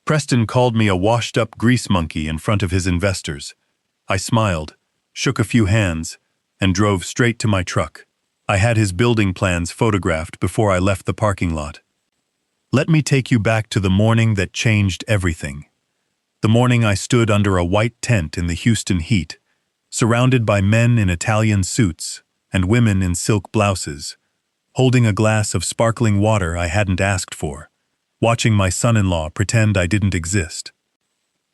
Preston called me a washed-up grease monkey in front of his investors. I smiled, shook a few hands, and drove straight to my truck. I had his building plans photographed before I left the parking lot. Let me take you back to the morning that changed everything. The morning I stood under a white tent in the Houston heat, surrounded by men in Italian suits and women in silk blouses, holding a glass of sparkling water I hadn't asked for, watching my son-in-law pretend I didn't exist.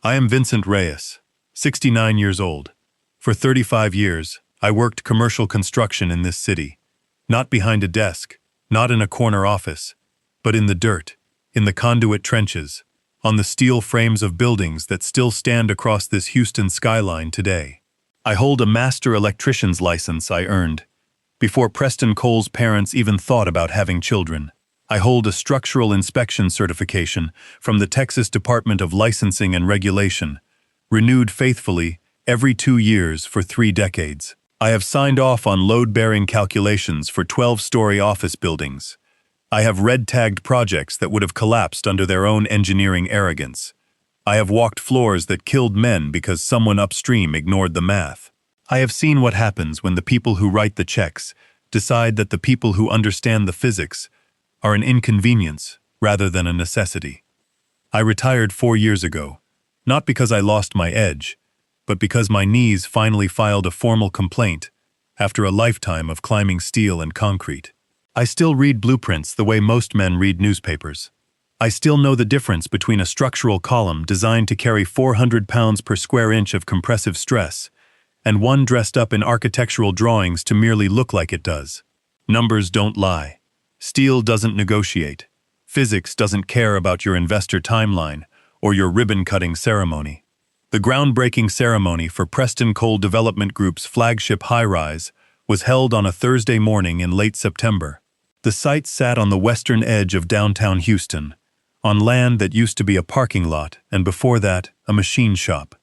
I am Vincent Reyes, 69 years old. For 35 years, I worked commercial construction in this city, not behind a desk, not in a corner office, but in the dirt, in the conduit trenches, on the steel frames of buildings that still stand across this Houston skyline today. I hold a master electrician's license I earned before Preston Cole's parents even thought about having children. I hold a structural inspection certification from the Texas Department of Licensing and Regulation, renewed faithfully every 2 years for 3 decades. I have signed off on load-bearing calculations for 12-story office buildings. I have red-tagged projects that would have collapsed under their own engineering arrogance. I have walked floors that killed men because someone upstream ignored the math. I have seen what happens when the people who write the checks decide that the people who understand the physics are an inconvenience rather than a necessity. I retired 4 years ago, not because I lost my edge, but because my knees finally filed a formal complaint after a lifetime of climbing steel and concrete. I still read blueprints the way most men read newspapers. I still know the difference between a structural column designed to carry 400 pounds per square inch of compressive stress and one dressed up in architectural drawings to merely look like it does. Numbers don't lie. Steel doesn't negotiate. Physics doesn't care about your investor timeline or your ribbon-cutting ceremony. The groundbreaking ceremony for Preston Cole Development Group's flagship high-rise was held on a Thursday morning in late September. The site sat on the western edge of downtown Houston, on land that used to be a parking lot and before that, a machine shop.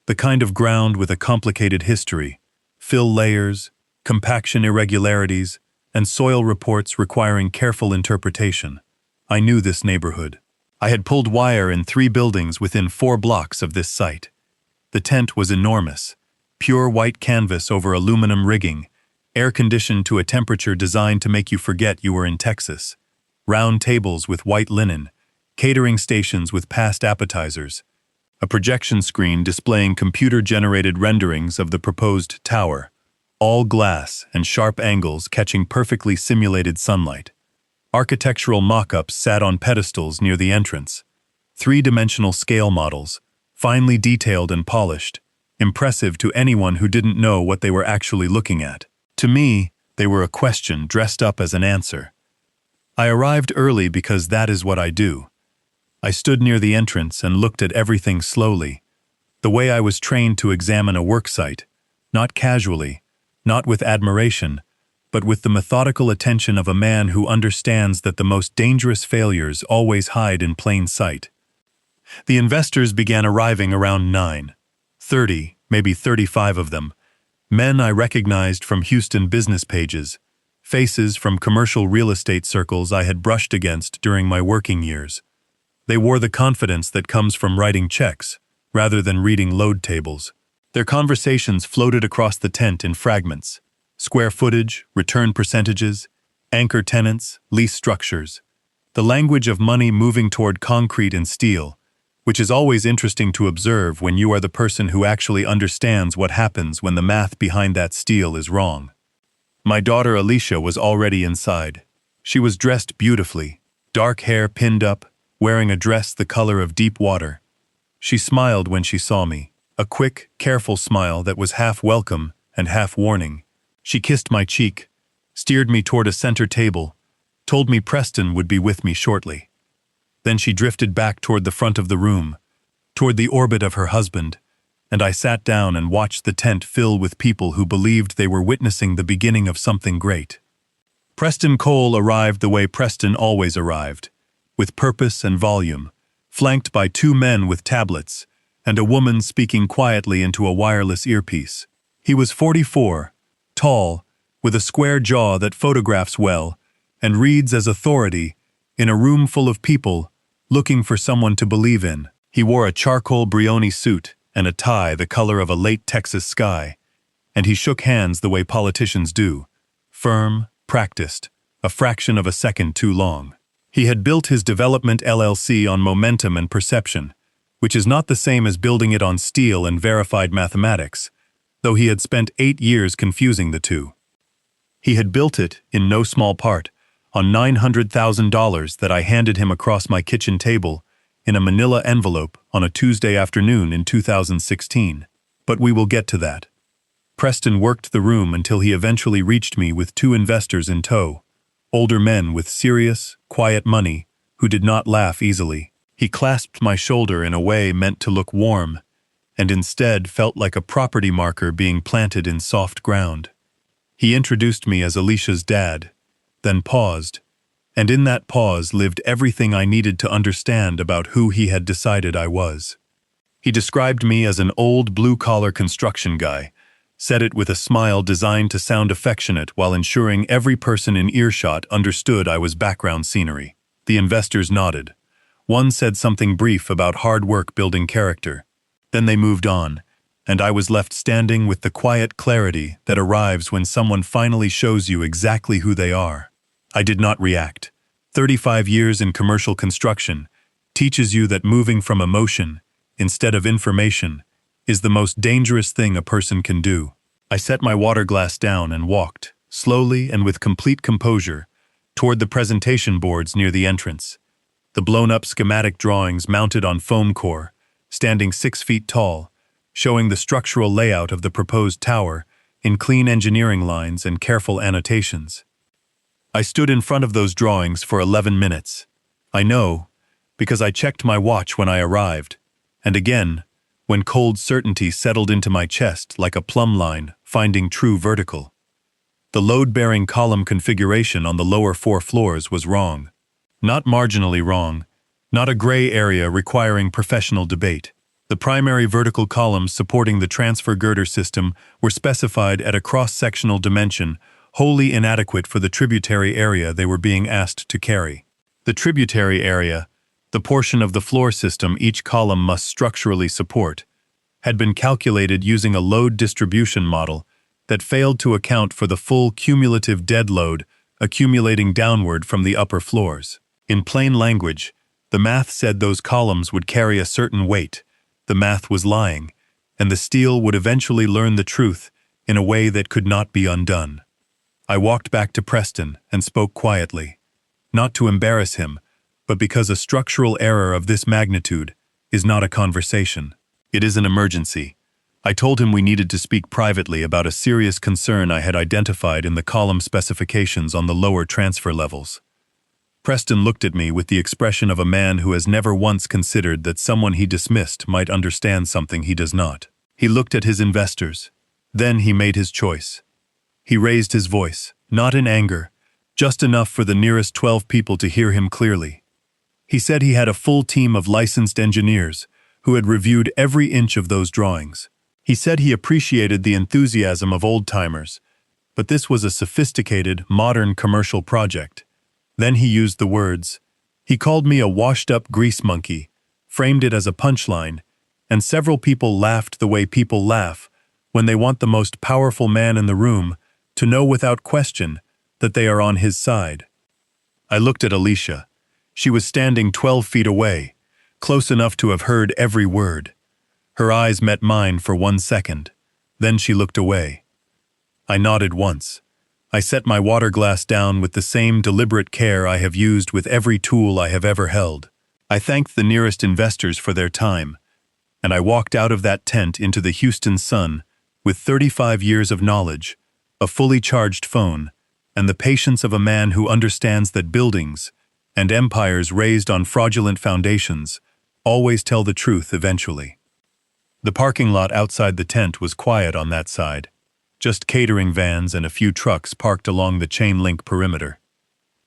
The kind of ground with a complicated history, fill layers, compaction irregularities, and soil reports requiring careful interpretation. I knew this neighborhood. I had pulled wire in 3 buildings within 4 blocks of this site. The tent was enormous, pure white canvas over aluminum rigging, air-conditioned to a temperature designed to make you forget you were in Texas. Round tables with white linen, catering stations with past appetizers, a projection screen displaying computer-generated renderings of the proposed tower, all glass and sharp angles catching perfectly simulated sunlight. Architectural mock-ups sat on pedestals near the entrance, 3-dimensional scale models, finely detailed and polished, impressive to anyone who didn't know what they were actually looking at. To me, they were a question dressed up as an answer. I arrived early because that is what I do. I stood near the entrance and looked at everything slowly, the way I was trained to examine a worksite, not casually, not with admiration, but with the methodical attention of a man who understands that the most dangerous failures always hide in plain sight. The investors began arriving around 9:30, maybe 35 of them, men I recognized from Houston business pages, faces from commercial real estate circles I had brushed against during my working years. They wore the confidence that comes from writing checks, rather than reading load tables. Their conversations floated across the tent in fragments: square footage, return percentages, anchor tenants, lease structures. The language of money moving toward concrete and steel, which is always interesting to observe when you are the person who actually understands what happens when the math behind that steel is wrong. My daughter Alicia was already inside. She was dressed beautifully, dark hair pinned up, wearing a dress the color of deep water. She smiled when she saw me, a quick, careful smile that was half welcome and half warning. She kissed my cheek, steered me toward a center table, told me Preston would be with me shortly. Then she drifted back toward the front of the room, toward the orbit of her husband, and I sat down and watched the tent fill with people who believed they were witnessing the beginning of something great. Preston Cole arrived the way Preston always arrived, with purpose and volume, flanked by 2 men with tablets and a woman speaking quietly into a wireless earpiece. He was 44, tall, with a square jaw that photographs well and reads as authority in a room full of people looking for someone to believe in. He wore a charcoal Brioni suit and a tie the color of a late Texas sky, and he shook hands the way politicians do, firm, practiced, a fraction of a second too long. He had built his development LLC on momentum and perception, which is not the same as building it on steel and verified mathematics, though he had spent 8 years confusing the two. He had built it, in no small part, on $900,000 that I handed him across my kitchen table in a manila envelope on a Tuesday afternoon in 2016. But we will get to that. Preston worked the room until he eventually reached me with 2 investors in tow, older men with serious, quiet money who did not laugh easily. He clasped my shoulder in a way meant to look warm, and instead felt like a property marker being planted in soft ground. He introduced me as Alicia's dad, then paused, and in that pause lived everything I needed to understand about who he had decided I was. He described me as an old blue-collar construction guy, said it with a smile designed to sound affectionate while ensuring every person in earshot understood I was background scenery. The investors nodded. One said something brief about hard work building character. Then they moved on, and I was left standing with the quiet clarity that arrives when someone finally shows you exactly who they are. I did not react. 35 years in commercial construction teaches you that moving from emotion, instead of information, is the most dangerous thing a person can do. I set my water glass down and walked, slowly and with complete composure, toward the presentation boards near the entrance. The blown-up schematic drawings mounted on foam core, standing 6 feet tall, showing the structural layout of the proposed tower in clean engineering lines and careful annotations. I stood in front of those drawings for 11 minutes. I know, because I checked my watch when I arrived, and again, when cold certainty settled into my chest like a plumb line finding true vertical. The load-bearing column configuration on the lower 4 floors was wrong. Not marginally wrong, not a gray area requiring professional debate. The primary vertical columns supporting the transfer girder system were specified at a cross-sectional dimension wholly inadequate for the tributary area they were being asked to carry. The tributary area, the portion of the floor system each column must structurally support, had been calculated using a load distribution model that failed to account for the full cumulative dead load accumulating downward from the upper floors. In plain language, the math said those columns would carry a certain weight. The math was lying, and the steel would eventually learn the truth in a way that could not be undone. I walked back to Preston and spoke quietly, not to embarrass him, but because a structural error of this magnitude is not a conversation. It is an emergency. I told him we needed to speak privately about a serious concern I had identified in the column specifications on the lower transfer levels. Preston looked at me with the expression of a man who has never once considered that someone he dismissed might understand something he does not. He looked at his investors. Then he made his choice. He raised his voice, not in anger, just enough for the nearest 12 people to hear him clearly. He said he had a full team of licensed engineers who had reviewed every inch of those drawings. He said he appreciated the enthusiasm of old-timers, but this was a sophisticated, modern commercial project. Then he used the words. He called me a washed-up grease monkey, framed it as a punchline, and several people laughed the way people laugh when they want the most powerful man in the room to know without question that they are on his side. I looked at Alicia. She was standing 12 feet away, close enough to have heard every word. Her eyes met mine for 1 second. Then she looked away. I nodded once. I set my water glass down with the same deliberate care I have used with every tool I have ever held. I thanked the nearest investors for their time, and I walked out of that tent into the Houston sun with 35 years of knowledge, a fully charged phone, and the patience of a man who understands that buildings and empires raised on fraudulent foundations always tell the truth eventually. The parking lot outside the tent was quiet on that side, just catering vans and a few trucks parked along the chain-link perimeter.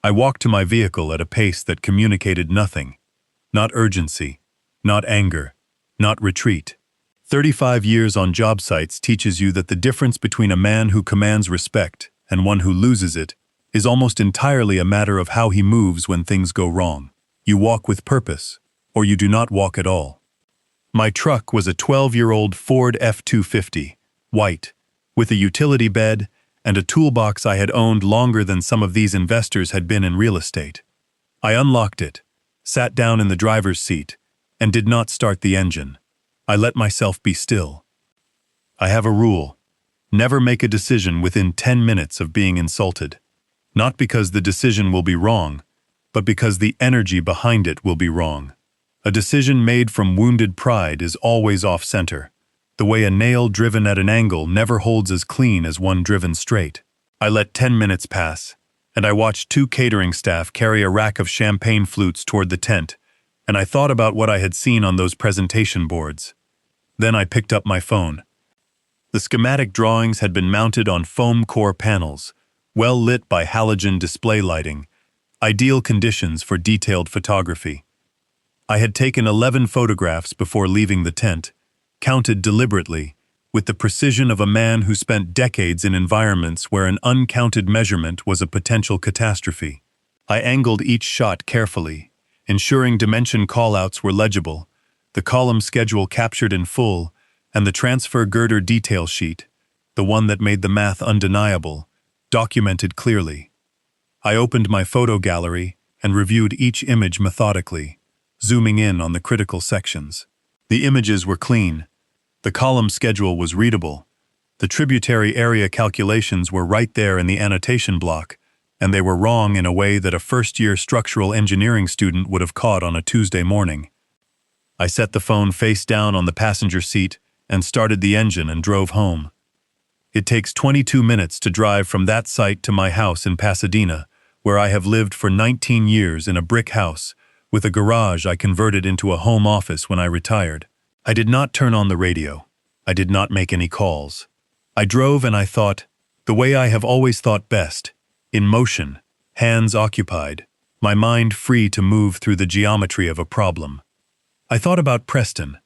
I walked to my vehicle at a pace that communicated nothing, not urgency, not anger, not retreat. 35 years on job sites teaches you that the difference between a man who commands respect and one who loses it is almost entirely a matter of how he moves when things go wrong. You walk with purpose, or you do not walk at all. My truck was a 12-year-old Ford F-250, white, with a utility bed and a toolbox I had owned longer than some of these investors had been in real estate. I unlocked it, sat down in the driver's seat, and did not start the engine. I let myself be still. I have a rule: never make a decision within 10 minutes of being insulted. Not because the decision will be wrong, but because the energy behind it will be wrong. A decision made from wounded pride is always off-center. The way a nail driven at an angle never holds as clean as one driven straight. I let 10 minutes pass, and I watched two catering staff carry a rack of champagne flutes toward the tent, and I thought about what I had seen on those presentation boards. Then I picked up my phone. The schematic drawings had been mounted on foam core panels, well lit by halogen display lighting, ideal conditions for detailed photography. I had taken 11 photographs before leaving the tent, counted deliberately, with the precision of a man who spent decades in environments where an uncounted measurement was a potential catastrophe. I angled each shot carefully, ensuring dimension callouts were legible, the column schedule captured in full, and the transfer girder detail sheet, the one that made the math undeniable, documented clearly. I opened my photo gallery and reviewed each image methodically, zooming in on the critical sections. The images were clean. The column schedule was readable. The tributary area calculations were right there in the annotation block, and they were wrong in a way that a first-year structural engineering student would have caught on a Tuesday morning. I set the phone face down on the passenger seat and started the engine and drove home. It takes 22 minutes to drive from that site to my house in Pasadena, where I have lived for 19 years in a brick house, with a garage I converted into a home office when I retired. I did not turn on the radio. I did not make any calls. I drove and I thought, the way I have always thought best, in motion, hands occupied, my mind free to move through the geometry of a problem. I thought about Preston,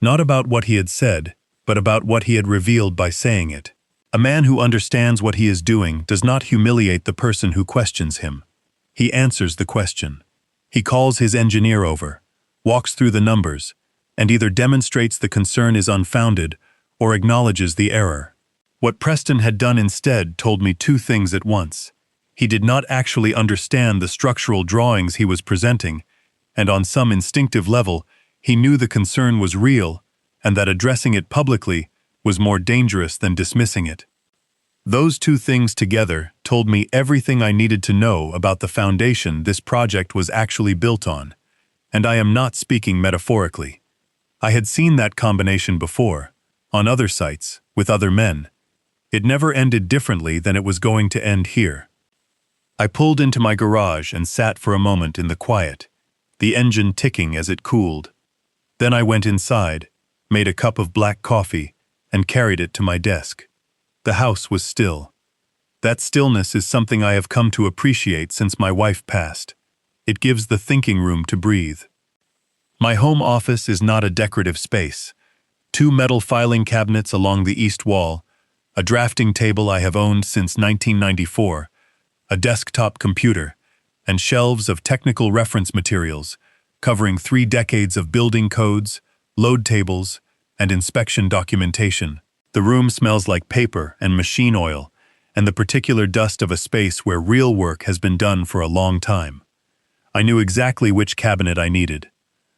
not about what he had said, but about what he had revealed by saying it. A man who understands what he is doing does not humiliate the person who questions him. He answers the question. He calls his engineer over, walks through the numbers, and either demonstrates the concern is unfounded or acknowledges the error. What Preston had done instead told me two things at once. He did not actually understand the structural drawings he was presenting, and on some instinctive level, he knew the concern was real and that addressing it publicly was more dangerous than dismissing it. Those two things together told me everything I needed to know about the foundation this project was actually built on, and I am not speaking metaphorically. I had seen that combination before, on other sites, with other men. It never ended differently than it was going to end here. I pulled into my garage and sat for a moment in the quiet, the engine ticking as it cooled. Then I went inside, made a cup of black coffee, and carried it to my desk. The house was still. That stillness is something I have come to appreciate since my wife passed. It gives the thinking room to breathe. My home office is not a decorative space. 2 metal filing cabinets along the east wall, a drafting table I have owned since 1994, a desktop computer, and shelves of technical reference materials covering 3 decades of building codes, load tables, and inspection documentation. The room smells like paper and machine oil, and the particular dust of a space where real work has been done for a long time. I knew exactly which cabinet I needed.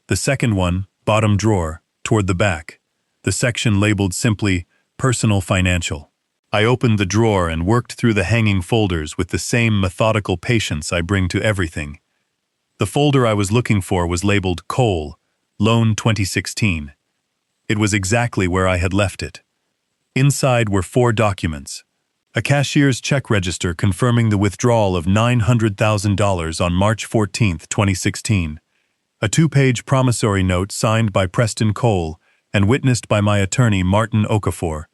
The second one, bottom drawer, toward the back, the section labeled simply Personal Financial. I opened the drawer and worked through the hanging folders with the same methodical patience I bring to everything. The folder I was looking for was labeled Coal, Loan 2016. It was exactly where I had left it. Inside were 4 documents. A cashier's check register confirming the withdrawal of $900,000 on March 14, 2016. A 2-page promissory note signed by Preston Cole and witnessed by my attorney Martin Okafor.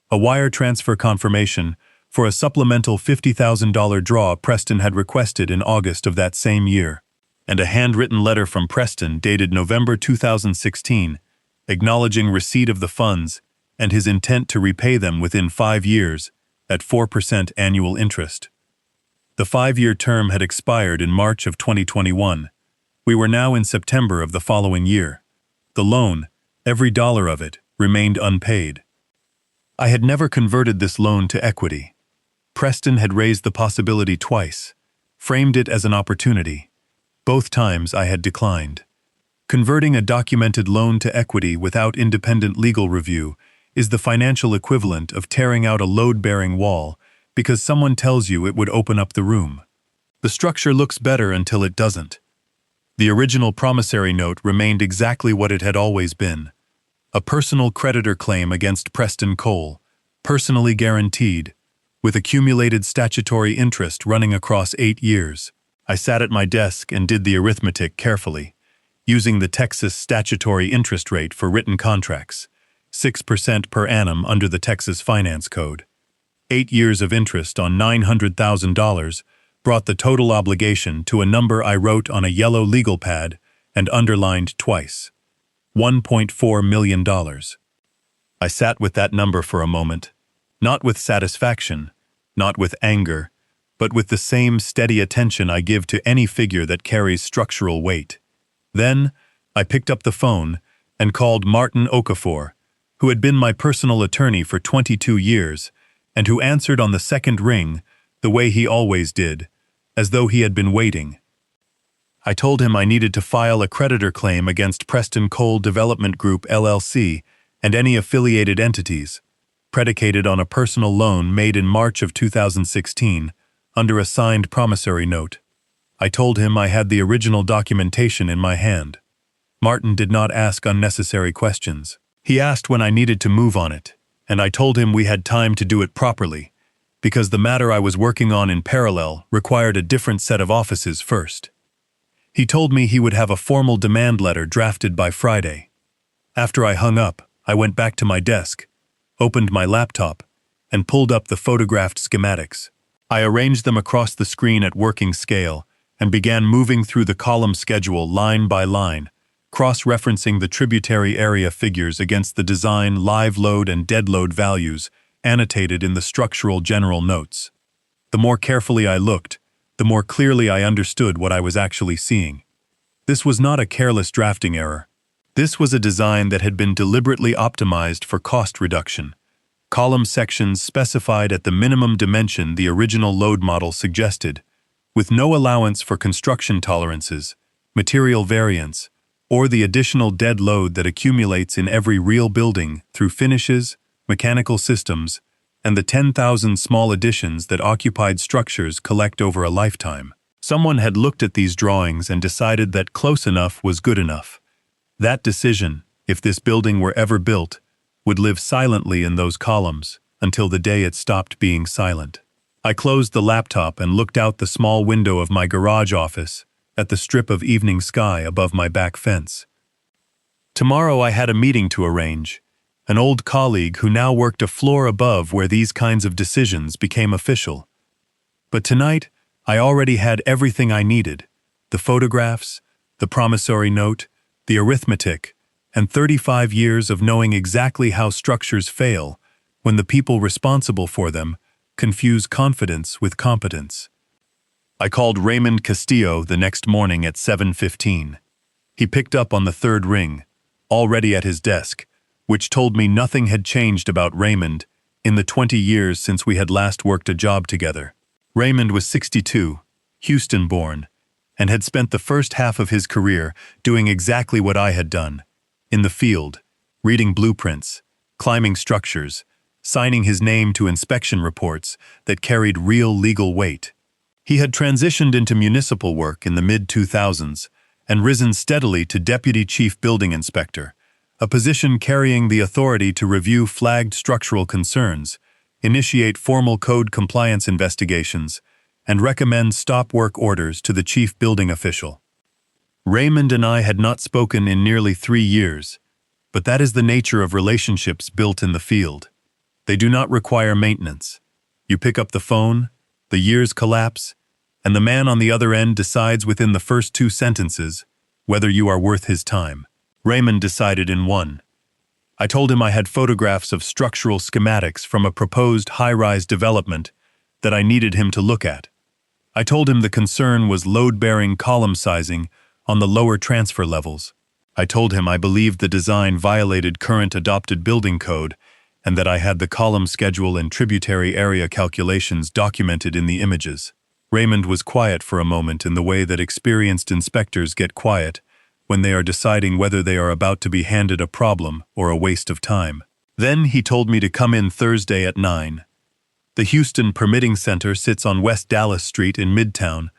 A wire transfer confirmation for a supplemental $50,000 draw Preston had requested in August of that same year. And a handwritten letter from Preston dated November 2016, acknowledging receipt of the funds and his intent to repay them within 5 years at 4% annual interest. The 5-year term had expired in March of 2021. We were now in September of the following year. The loan, Every dollar of it remained unpaid. I had never converted this loan to equity. Preston had raised the possibility twice, framed it as an opportunity. Both times I had declined. Converting a documented loan to equity without independent legal review is the financial equivalent of tearing out a load-bearing wall because someone tells you it would open up the room. The structure looks better until it doesn't. The original promissory note remained exactly what it had always been. A personal creditor claim against Preston Cole, personally guaranteed, with accumulated statutory interest running across 8 years. I sat at my desk and did the arithmetic carefully, using the Texas statutory interest rate for written contracts, 6% per annum under the Texas Finance Code. 8 years of interest on $900,000 brought the total obligation to a number I wrote on a yellow legal pad and underlined twice: $1.4 million. I sat with that number for a moment, not with satisfaction, not with anger, but with the same steady attention I give to any figure that carries structural weight. Then, I picked up the phone and called Martin Okafor, who had been my personal attorney for 22 years and who answered on the second ring the way he always did, as though he had been waiting. I told him I needed to file a creditor claim against Preston Cole Development Group LLC and any affiliated entities, predicated on a personal loan made in March of 2016 under a signed promissory note. I told him I had the original documentation in my hand. Martin did not ask unnecessary questions. He asked when I needed to move on it, and I told him we had time to do it properly, because the matter I was working on in parallel required a different set of offices first. He told me he would have a formal demand letter drafted by Friday. After I hung up, I went back to my desk, opened my laptop, and pulled up the photographed schematics. I arranged them across the screen at working scale and began moving through the column schedule line by line, cross-referencing the tributary area figures against the design live load and dead load values annotated in the structural general notes. The more carefully I looked, the more clearly I understood what I was actually seeing. This was not a careless drafting error. This was a design that had been deliberately optimized for cost reduction. Column sections specified at the minimum dimension the original load model suggested, with no allowance for construction tolerances, material variance, or the additional dead load that accumulates in every real building through finishes, mechanical systems, and the 10,000 small additions that occupied structures collect over a lifetime. Someone had looked at these drawings and decided that close enough was good enough. That decision, if this building were ever built, would live silently in those columns until the day it stopped being silent. I closed the laptop and looked out the small window of my garage office at the strip of evening sky above my back fence. Tomorrow I had a meeting to arrange, an old colleague who now worked a floor above where these kinds of decisions became official. But tonight, I already had everything I needed: the photographs, the promissory note, the arithmetic, and 35 years of knowing exactly how structures fail when the people responsible for them confuse confidence with competence. I called Raymond Castillo the next morning at 7:15. He picked up on the third ring, already at his desk, which told me nothing had changed about Raymond in the 20 years since we had last worked a job together. Raymond was 62, Houston-born, and had spent the first half of his career doing exactly what I had done, in the field, reading blueprints, climbing structures, signing his name to inspection reports that carried real legal weight. He had transitioned into municipal work in the mid-2000s and risen steadily to Deputy Chief Building Inspector, a position carrying the authority to review flagged structural concerns, initiate formal code compliance investigations, and recommend stop work orders to the chief building official. Raymond and I had not spoken in nearly 3 years, but that is the nature of relationships built in the field. They do not require maintenance. You pick up the phone, the years collapse, and the man on the other end decides within the first 2 sentences whether you are worth his time. Raymond decided in 1. I told him I had photographs of structural schematics from a proposed high-rise development that I needed him to look at. I told him the concern was load-bearing column sizing on the lower transfer levels. I told him I believed the design violated current adopted building code and that I had the column schedule and tributary area calculations documented in the images. Raymond was quiet for a moment in the way that experienced inspectors get quiet when they are deciding whether they are about to be handed a problem or a waste of time. Then he told me to come in Thursday at 9. The Houston Permitting Center sits on West Dallas Street in Midtown,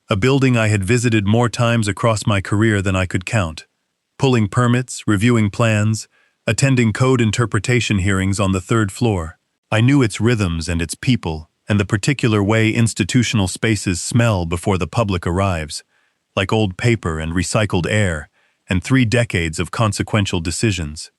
a building I had visited more times across my career than I could count, pulling permits, reviewing plans, attending code interpretation hearings on the third floor. I knew its rhythms and its people, and the particular way institutional spaces smell before the public arrives, like old paper and recycled air, and 3 decades of consequential decisions.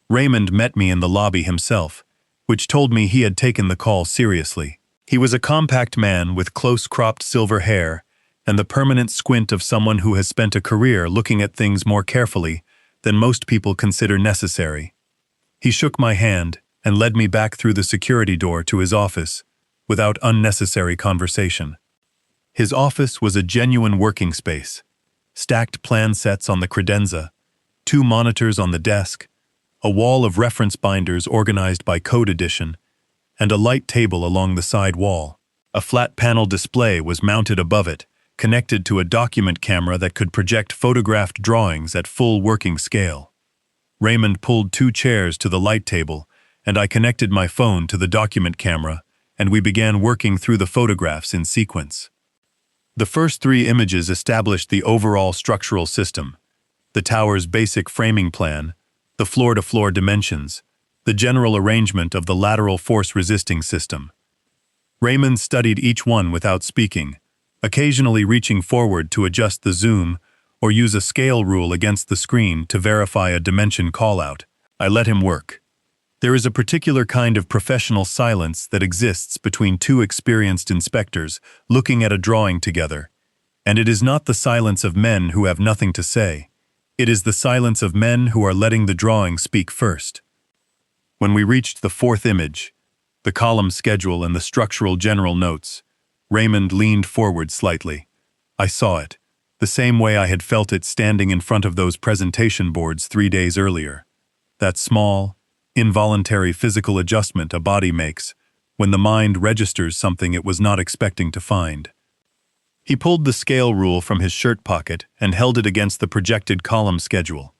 Raymond met me in the lobby himself, which told me he had taken the call seriously. He was a compact man with close-cropped silver hair and the permanent squint of someone who has spent a career looking at things more carefully than most people consider necessary. He shook my hand and led me back through the security door to his office, without unnecessary conversation. His office was a genuine working space, stacked plan sets on the credenza, 2 monitors on the desk, a wall of reference binders organized by code edition, and a light table along the side wall. A flat panel display was mounted above it, connected to a document camera that could project photographed drawings at full working scale. Raymond pulled 2 chairs to the light table, and I connected my phone to the document camera, and we began working through the photographs in sequence. The first 3 images established the overall structural system, the tower's basic framing plan, the floor-to-floor dimensions, the general arrangement of the lateral force-resisting system. Raymond studied each one without speaking, occasionally reaching forward to adjust the zoom or use a scale rule against the screen to verify a dimension callout. I let him work. There is a particular kind of professional silence that exists between 2 experienced inspectors looking at a drawing together, and it is not the silence of men who have nothing to say. It is the silence of men who are letting the drawing speak first. When we reached the 4th image, the column schedule and the structural general notes, Raymond leaned forward slightly. I saw it, the same way I had felt it standing in front of those presentation boards 3 days earlier. That small, involuntary physical adjustment a body makes when the mind registers something it was not expecting to find. He pulled the scale rule from his shirt pocket and held it against the projected column schedule.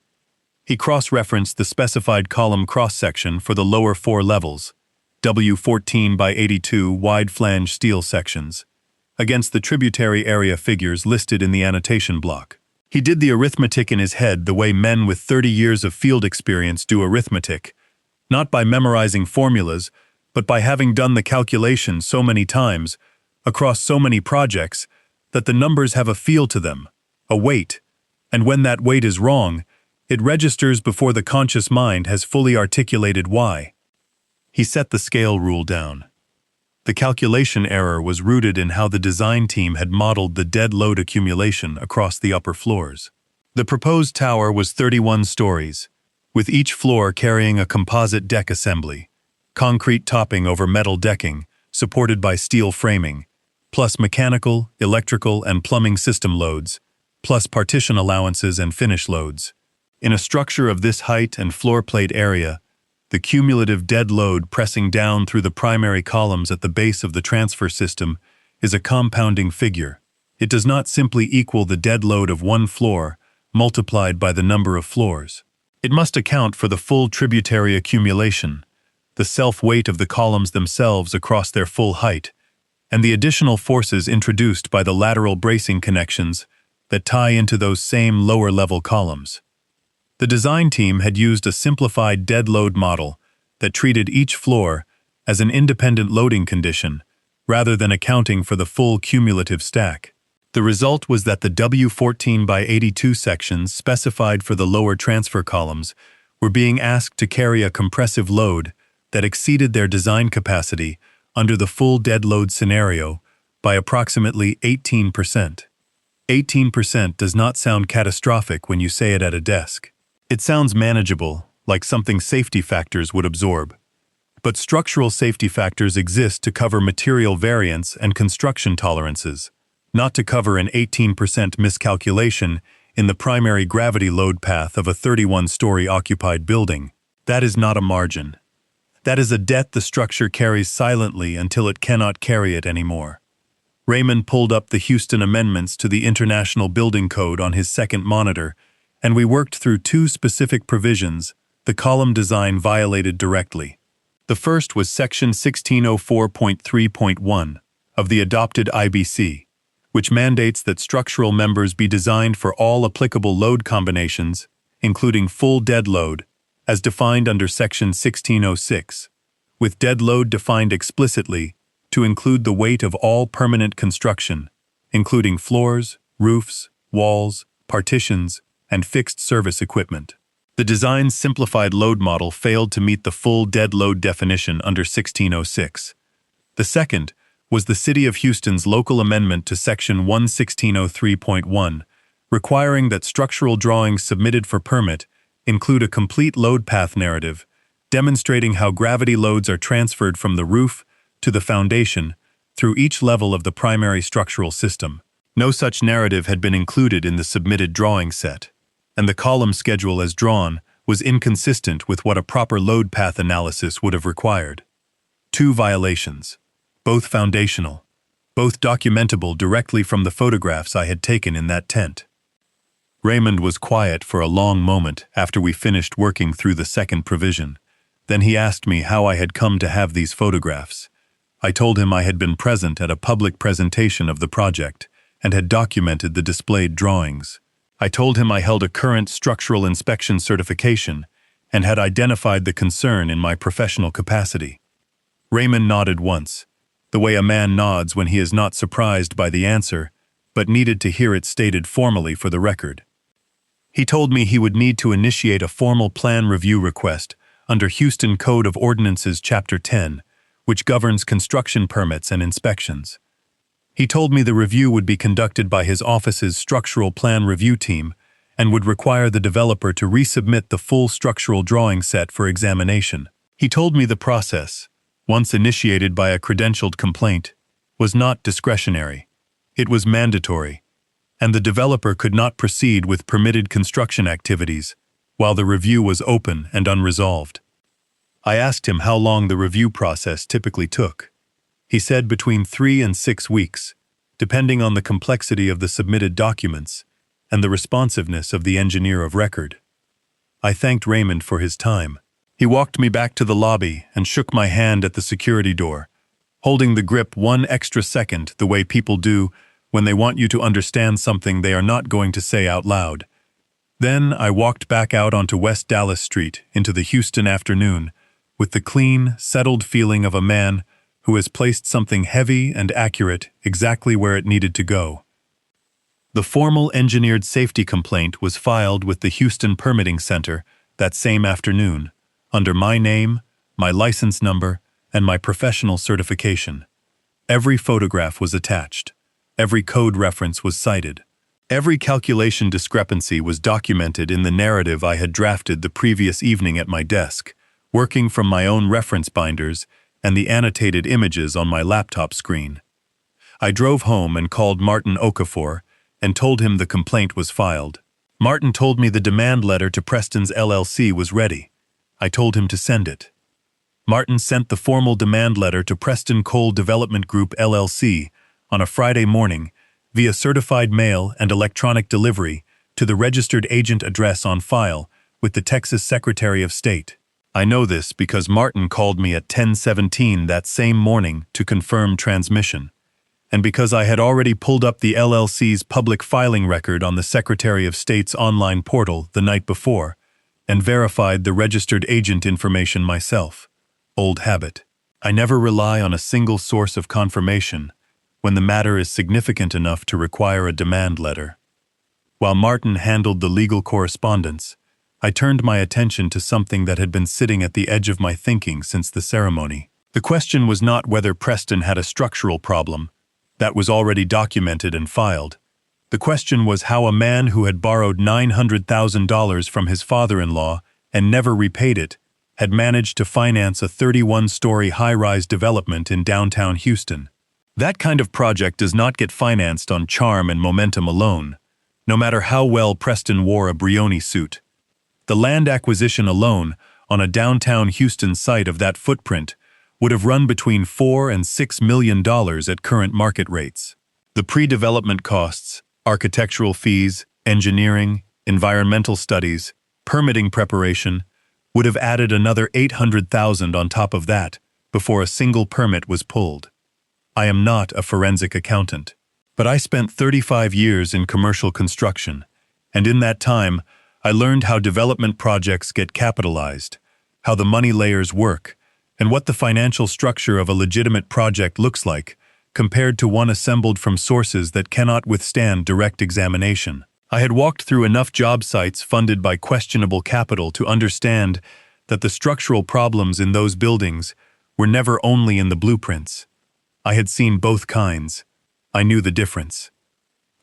He cross-referenced the specified column cross-section for the lower 4 levels, W14 by 82 wide-flange steel sections, against the tributary area figures listed in the annotation block. He did the arithmetic in his head the way men with 30 years of field experience do arithmetic, not by memorizing formulas, but by having done the calculation so many times, across so many projects, that the numbers have a feel to them, a weight, and when that weight is wrong, it registers before the conscious mind has fully articulated why. He set the scale rule down. The calculation error was rooted in how the design team had modeled the dead load accumulation across the upper floors. The proposed tower was 31 stories, with each floor carrying a composite deck assembly, concrete topping over metal decking, supported by steel framing, plus mechanical, electrical, and plumbing system loads, plus partition allowances and finish loads. In a structure of this height and floor plate area, the cumulative dead load pressing down through the primary columns at the base of the transfer system is a compounding figure. It does not simply equal the dead load of one floor multiplied by the number of floors. It must account for the full tributary accumulation, the self-weight of the columns themselves across their full height, and the additional forces introduced by the lateral bracing connections that tie into those same lower-level columns. The design team had used a simplified dead load model that treated each floor as an independent loading condition, rather than accounting for the full cumulative stack. The result was that the W14 by 82 sections specified for the lower transfer columns were being asked to carry a compressive load that exceeded their design capacity under the full dead load scenario by approximately 18%. 18% does not sound catastrophic when you say it at a desk. It sounds manageable, like something safety factors would absorb. But structural safety factors exist to cover material variance and construction tolerances, not to cover an 18% miscalculation in the primary gravity load path of a 31-story occupied building. That is not a margin. That is a debt the structure carries silently until it cannot carry it anymore. Raymond pulled up the Houston amendments to the International Building Code on his second monitor, and we worked through two specific provisions the column design violated directly. The first was Section 1604.3.1 of the adopted IBC, which mandates that structural members be designed for all applicable load combinations, including full dead load, as defined under Section 1606, with dead load defined explicitly to include the weight of all permanent construction, including floors, roofs, walls, partitions, and fixed service equipment. The design's simplified load model failed to meet the full dead load definition under 1606. The second was the City of Houston's local amendment to Section 11603.1, requiring that structural drawings submitted for permit include a complete load path narrative, demonstrating how gravity loads are transferred from the roof to the foundation through each level of the primary structural system. No such narrative had been included in the submitted drawing set, and the column schedule as drawn was inconsistent with what a proper load path analysis would have required. Two violations, both foundational, both documentable directly from the photographs I had taken in that tent. Raymond was quiet for a long moment after we finished working through the second provision. Then he asked me how I had come to have these photographs. I told him I had been present at a public presentation of the project and had documented the displayed drawings. I told him I held a current structural inspection certification and had identified the concern in my professional capacity. Raymond nodded once, the way a man nods when he is not surprised by the answer, but needed to hear it stated formally for the record. He told me he would need to initiate a formal plan review request under Houston Code of Ordinances Chapter 10, which governs construction permits and inspections. He told me the review would be conducted by his office's structural plan review team and would require the developer to resubmit the full structural drawing set for examination. He told me the process, once initiated by a credentialed complaint, was not discretionary. It was mandatory, and the developer could not proceed with permitted construction activities while the review was open and unresolved. I asked him how long the review process typically took. He said between 3 and 6 weeks, depending on the complexity of the submitted documents and the responsiveness of the engineer of record. I thanked Raymond for his time. He walked me back to the lobby and shook my hand at the security door, holding the grip one extra second the way people do when they want you to understand something they are not going to say out loud. Then I walked back out onto West Dallas Street into the Houston afternoon, with the clean, settled feeling of a man who has placed something heavy and accurate exactly where it needed to go. The formal engineered safety complaint was filed with the Houston Permitting Center that same afternoon, under my name, my license number, and my professional certification. Every photograph was attached. Every code reference was cited. Every calculation discrepancy was documented in the narrative I had drafted the previous evening at my desk, working from my own reference binders and the annotated images on my laptop screen. I drove home and called Martin Okafor and told him the complaint was filed. Martin told me the demand letter to Preston's LLC was ready. I told him to send it. Martin sent the formal demand letter to Preston Coal Development Group LLC on a Friday morning via certified mail and electronic delivery to the registered agent address on file with the Texas Secretary of State. I know this because Martin called me at 10:17 that same morning to confirm transmission, and because I had already pulled up the LLC's public filing record on the Secretary of State's online portal the night before and verified the registered agent information myself. Old habit. I never rely on a single source of confirmation when the matter is significant enough to require a demand letter. While Martin handled the legal correspondence, I turned my attention to something that had been sitting at the edge of my thinking since the ceremony. The question was not whether Preston had a structural problem. That was already documented and filed. The question was how a man who had borrowed $900,000 from his father-in-law and never repaid it had managed to finance a 31-story high-rise development in downtown Houston. That kind of project does not get financed on charm and momentum alone. no matter how well Preston wore a Brioni suit. The land acquisition alone, on a downtown Houston site of that footprint, would have run between $4 and $6 million at current market rates. The pre-development costs, architectural fees, engineering, environmental studies, permitting preparation, would have added another $800,000 on top of that before a single permit was pulled. I am not a forensic accountant, but I spent 35 years in commercial construction, and in that time, I learned how development projects get capitalized, how the money layers work, and what the financial structure of a legitimate project looks like compared to one assembled from sources that cannot withstand direct examination. I had walked through enough job sites funded by questionable capital to understand that the structural problems in those buildings were never only in the blueprints. I had seen both kinds. I knew the difference.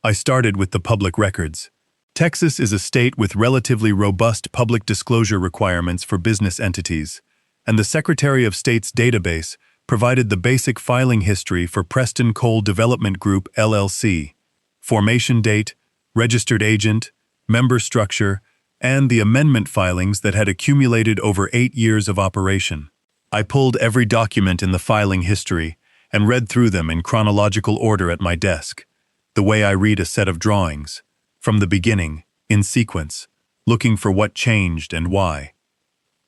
I started with the public records. Texas is a state with relatively robust public disclosure requirements for business entities, and the Secretary of State's database provided the basic filing history for Preston Coal Development Group, LLC, formation date, registered agent, member structure, and the amendment filings that had accumulated over 8 years of operation. I pulled every document in the filing history and read through them in chronological order at my desk, the way I read a set of drawings, from the beginning, in sequence, looking for what changed and why.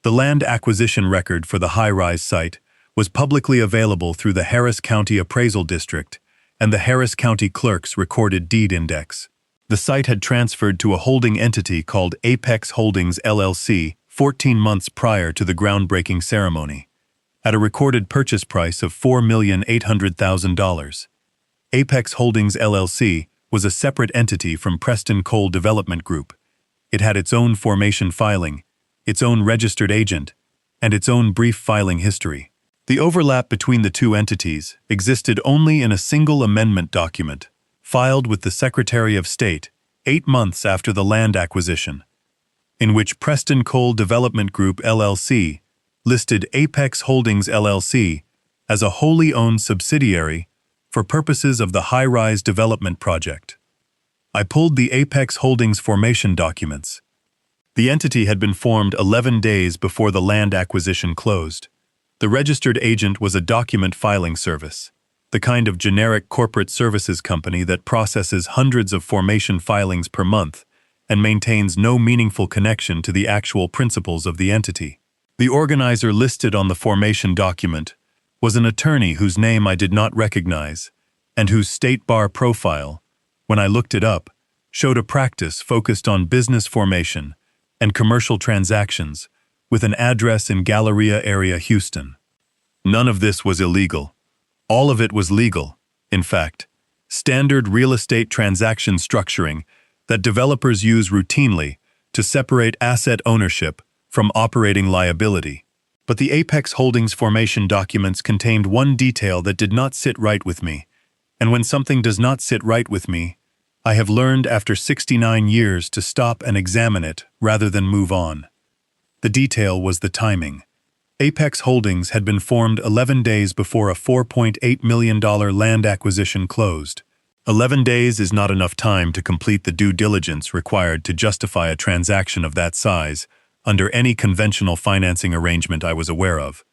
The land acquisition record for the high-rise site was publicly available through the Harris County Appraisal District and the Harris County Clerk's Recorded Deed Index. The site had transferred to a holding entity called Apex Holdings LLC 14 months prior to the groundbreaking ceremony, at a recorded purchase price of $4,800,000. Apex Holdings LLC was a separate entity from Preston Coal Development Group. It had its own formation filing, its own registered agent, and its own brief filing history. The overlap between the two entities existed only in a single amendment document, filed with the Secretary of State 8 months after the land acquisition, in which Preston Coal Development Group LLC listed Apex Holdings LLC as a wholly owned subsidiary for purposes of the high-rise development project. I pulled the Apex Holdings formation documents. The entity had been formed 11 days before the land acquisition closed. The registered agent was a document filing service, the kind of generic corporate services company that processes hundreds of formation filings per month and maintains no meaningful connection to the actual principals of the entity. The organizer listed on the formation document was an attorney whose name I did not recognize and whose state bar profile, when I looked it up, showed a practice focused on business formation and commercial transactions with an address in Galleria area, Houston. None of this was illegal. All of it was legal, in fact, standard real estate transaction structuring that developers use routinely to separate asset ownership from operating liability. But the Apex Holdings formation documents contained one detail that did not sit right with me, and when something does not sit right with me, I have learned after 69 years to stop and examine it rather than move on. The detail was the timing. Apex Holdings had been formed 11 days before a $4.8 million land acquisition closed. 11 days is not enough time to complete the due diligence required to justify a transaction of that size under any conventional financing arrangement I was aware of.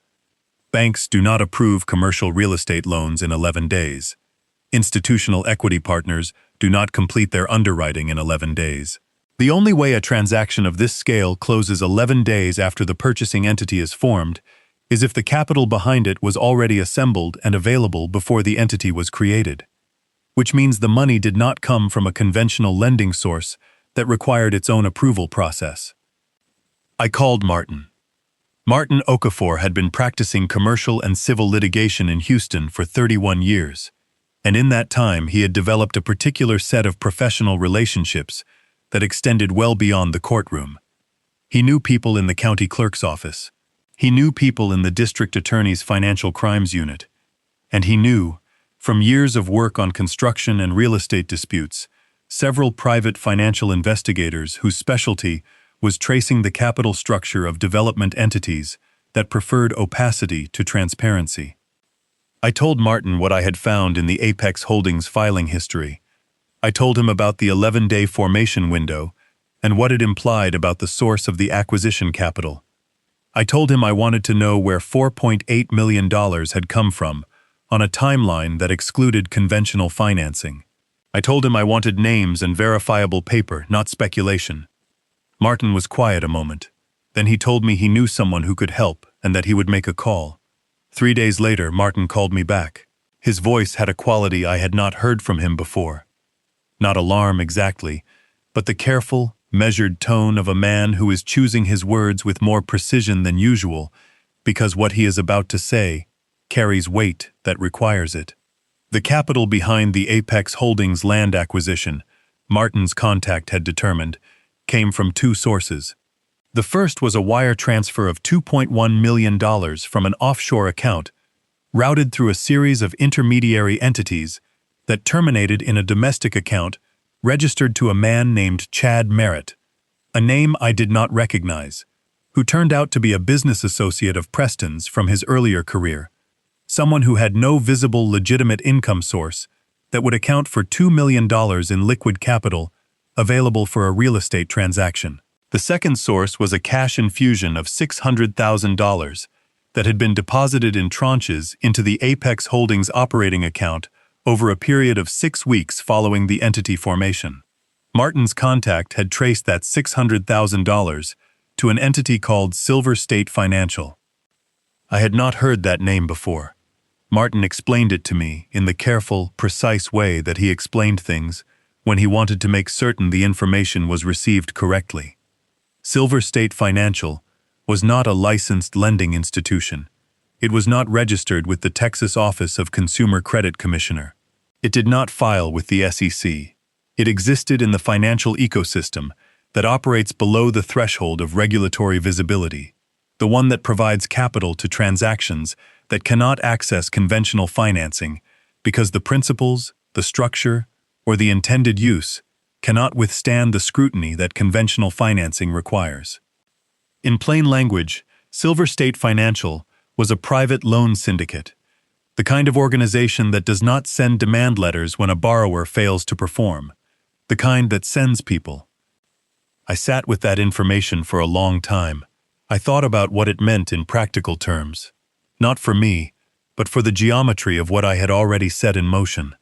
Banks do not approve commercial real estate loans in 11 days. Institutional equity partners do not complete their underwriting in 11 days. The only way a transaction of this scale closes 11 days after the purchasing entity is formed is if the capital behind it was already assembled and available before the entity was created, which means the money did not come from a conventional lending source that required its own approval process. I called Martin. Martin Okafor had been practicing commercial and civil litigation in Houston for 31 years, and in that time he had developed a particular set of professional relationships that extended well beyond the courtroom. He knew people in the county clerk's office. He knew people in the district attorney's financial crimes unit. And he knew, from years of work on construction and real estate disputes, several private financial investigators whose specialty was tracing the capital structure of development entities that preferred opacity to transparency. I told Martin what I had found in the Apex Holdings filing history. I told him about the 11-day formation window and what it implied about the source of the acquisition capital. I told him I wanted to know where $4.8 million had come from on a timeline that excluded conventional financing. I told him I wanted names and verifiable paper, not speculation. Martin was quiet a moment. Then he told me he knew someone who could help and that he would make a call. 3 days later, Martin called me back. His voice had a quality I had not heard from him before. Not alarm exactly, but the careful, measured tone of a man who is choosing his words with more precision than usual, because what he is about to say carries weight that requires it. The capital behind the Apex Holdings land acquisition, Martin's contact had determined, came from 2 sources. The first was a wire transfer of $2.1 million from an offshore account, routed through a series of intermediary entities that terminated in a domestic account registered to a man named Chad Merritt, a name I did not recognize, who turned out to be a business associate of Preston's from his earlier career, someone who had no visible legitimate income source that would account for $2 million in liquid capital available for a real estate transaction. The second source was a cash infusion of $600,000 that had been deposited in tranches into the Apex Holdings operating account over a period of 6 weeks following the entity formation. Martin's contact had traced that $600,000 to an entity called Silver State Financial. I had not heard that name before. Martin explained it to me in the careful, precise way that he explained things when he wanted to make certain the information was received correctly. Silver State Financial was not a licensed lending institution. It was not registered with the Texas Office of Consumer Credit Commissioner. It did not file with the SEC. It existed in the financial ecosystem that operates below the threshold of regulatory visibility, the one that provides capital to transactions that cannot access conventional financing because the principles, the structure, or the intended use cannot withstand the scrutiny that conventional financing requires. In plain language, Silver State Financial was a private loan syndicate, the kind of organization that does not send demand letters when a borrower fails to perform, the kind that sends people. I sat with that information for a long time. I thought about what it meant in practical terms, not for me, but for the geometry of what I had already set in motion.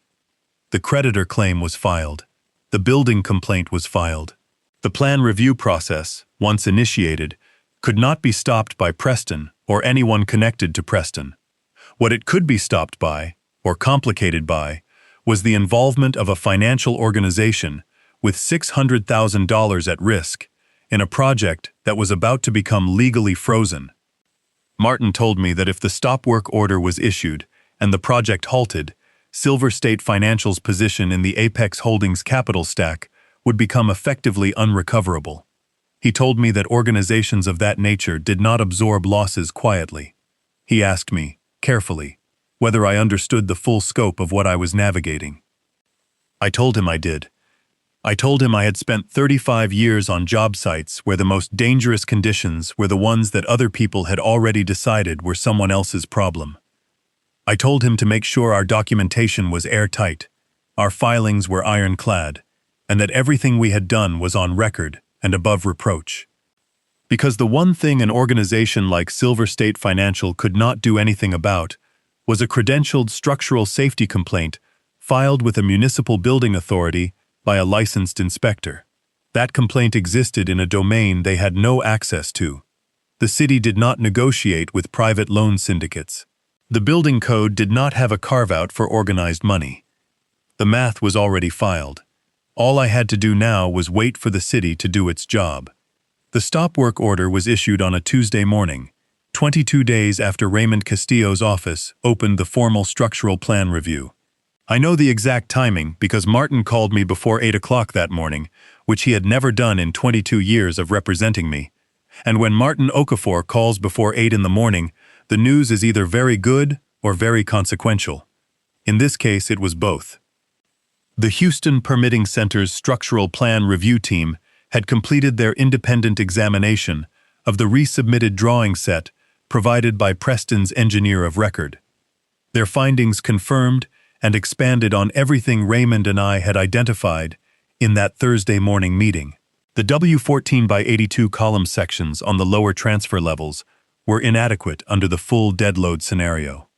The creditor claim was filed. The building complaint was filed. The plan review process, once initiated, could not be stopped by Preston or anyone connected to Preston. What it could be stopped by, or complicated by, was the involvement of a financial organization with $600,000 at risk in a project that was about to become legally frozen. Martin told me that if the stop work order was issued and the project halted, Silver State Financial's position in the Apex Holdings capital stack would become effectively unrecoverable. He told me that organizations of that nature did not absorb losses quietly. He asked me, carefully, whether I understood the full scope of what I was navigating. I told him I did. I told him I had spent 35 years on job sites where the most dangerous conditions were the ones that other people had already decided were someone else's problem. I told him to make sure our documentation was airtight, our filings were ironclad, and that everything we had done was on record and above reproach. Because the one thing an organization like Silver State Financial could not do anything about was a credentialed structural safety complaint filed with a municipal building authority by a licensed inspector. That complaint existed in a domain they had no access to. The city did not negotiate with private loan syndicates. The building code did not have a carve-out for organized money. The math was already filed. All I had to do now was wait for the city to do its job. The stop work order was issued on a Tuesday morning, 22 days after Raymond Castillo's office opened the formal structural plan review. I know the exact timing because Martin called me before 8 o'clock that morning, which he had never done in 22 years of representing me. And when Martin Okafor calls before 8 in the morning, the news is either very good or very consequential. In this case, it was both. The Houston Permitting Center's structural plan review team had completed their independent examination of the resubmitted drawing set provided by Preston's engineer of record. Their findings confirmed and expanded on everything Raymond and I had identified in that Thursday morning meeting. The W14 by 82 column sections on the lower transfer levels were inadequate under the full dead load scenario.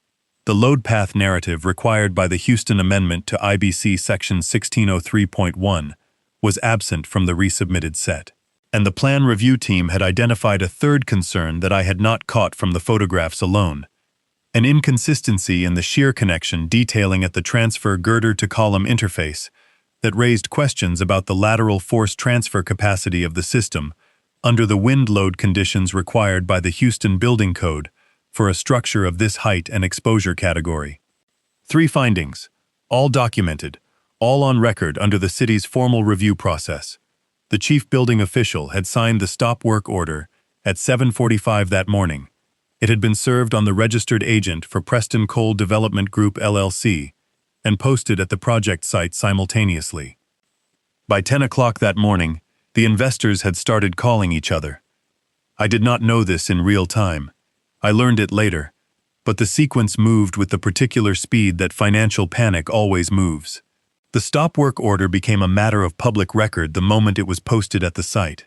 The load path narrative required by the Houston Amendment to IBC Section 1603.1 was absent from the resubmitted set. And the plan review team had identified a third concern that I had not caught from the photographs alone: an inconsistency in the shear connection detailing at the transfer girder-to-column interface that raised questions about the lateral force transfer capacity of the system under the wind load conditions required by the Houston Building Code for a structure of this height and exposure category. 3 findings, all documented, all on record under the city's formal review process. The chief building official had signed the stop work order at 7:45 that morning. It had been served on the registered agent for Preston Coal Development Group LLC and posted at the project site simultaneously. By 10 o'clock that morning, the investors had started calling each other. I did not know this in real time. I learned it later, but the sequence moved with the particular speed that financial panic always moves. The stop work order became a matter of public record the moment it was posted at the site,